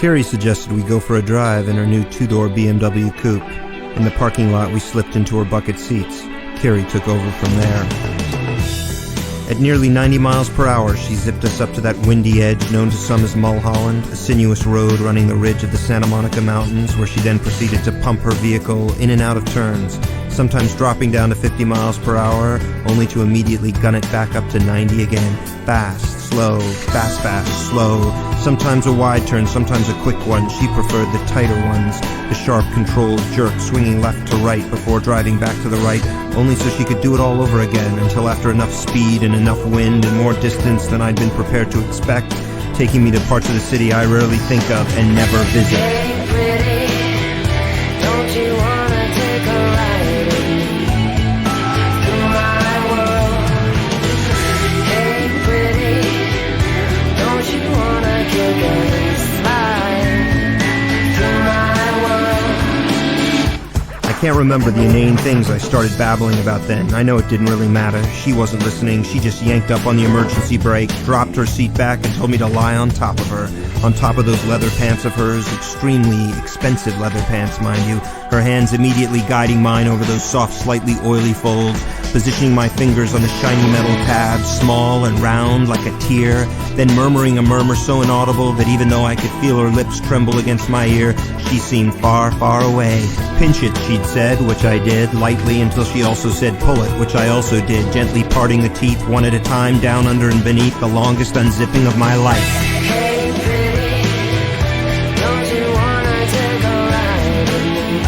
Carrie suggested we go for a drive in her new two-door BMW coupe. In the parking lot, we slipped into her bucket seats. Carrie took over from there. At nearly 90 miles per hour, she zipped us up to that windy edge known to some as Mulholland, a sinuous road running the ridge of the Santa Monica Mountains, where she then proceeded to pump her vehicle in and out of turns, sometimes dropping down to 50 miles per hour, only to immediately gun it back up to 90 again. Fast, slow, fast, fast, slow. Sometimes a wide turn, sometimes a quick one. She preferred the tighter ones, the sharp, controlled jerk, swinging left to right before driving back to the right, only so she could do it all over again, until after enough speed and enough wind and more distance than I'd been prepared to expect, taking me to parts of the city I rarely think of and never visit. Hey, pretty, don't you wanna take a ride with me through my world? Hey, pretty, don't you wanna kick and slide through my world? I can't remember the inane things I started babbling about then. I know it didn't really matter. She wasn't listening. She just yanked up on the emergency brake, dropped her seat back, and told me to lie on top of her. On top of those leather pants of hers, extremely expensive leather pants, mind you, her hands immediately guiding mine over those soft, slightly oily folds, positioning my fingers on the shiny metal tabs, small and round like a tear, then murmuring a murmur so inaudible that even though I could feel her lips tremble against my ear, she seemed far, far away. Pinch it, she'd said, which I did, lightly, until she also said pull it, which I also did, gently parting the teeth one at a time, down, under, and beneath, the longest unzipping of my life. Hey, pretty, don't you wanna take a ride with me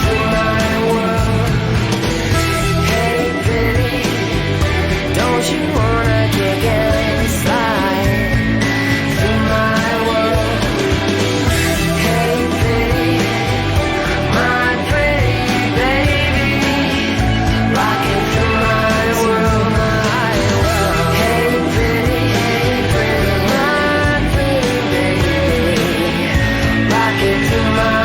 through my world? Hey, pretty, don't you wanna kick and slide through my world? Hey, pretty, my pretty baby, rocking through my world, my world. Hey, pretty, my pretty baby, rocking through my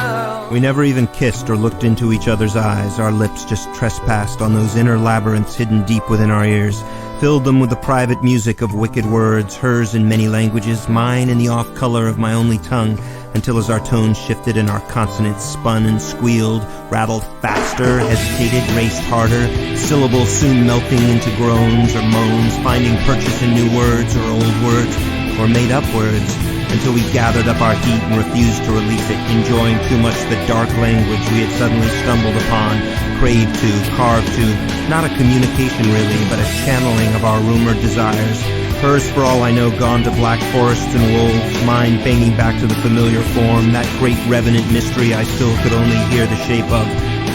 world. We never even kissed or looked into each other's eyes. Our lips just trespassed on those inner labyrinths hidden deep within our ears, filled them with the private music of wicked words, hers in many languages, mine in the off color of my only tongue, until as our tones shifted and our consonants spun and squealed, rattled faster, hesitated, raced harder, syllables soon melting into groans or moans, finding purchase in new words or old words or made-up words, until we gathered up our heat and refused to release it, enjoying too much the dark language we had suddenly stumbled upon, craved to, carved to, not a communication really, but a channeling of our rumored desires. Hers, for all I know, gone to black forests and wolves, mine banging back to the familiar form, that great revenant mystery I still could only hear the shape of,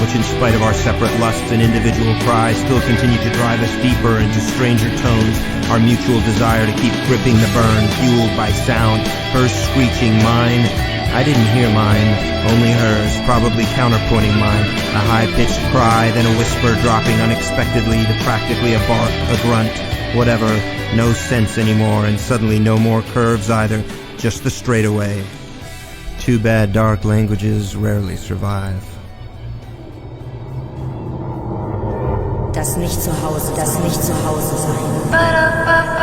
which in spite of our separate lusts and individual cries still continued to drive us deeper into stranger tones, our mutual desire to keep gripping the burn, fueled by sound, hers screeching, mine. I didn't hear mine, only hers, probably counterpointing mine, a high-pitched cry, then a whisper dropping unexpectedly to practically a bark, a grunt, whatever, no sense anymore, and suddenly no more curves either, just the straightaway. Too bad dark languages rarely survive. Das nicht zu Hause sein.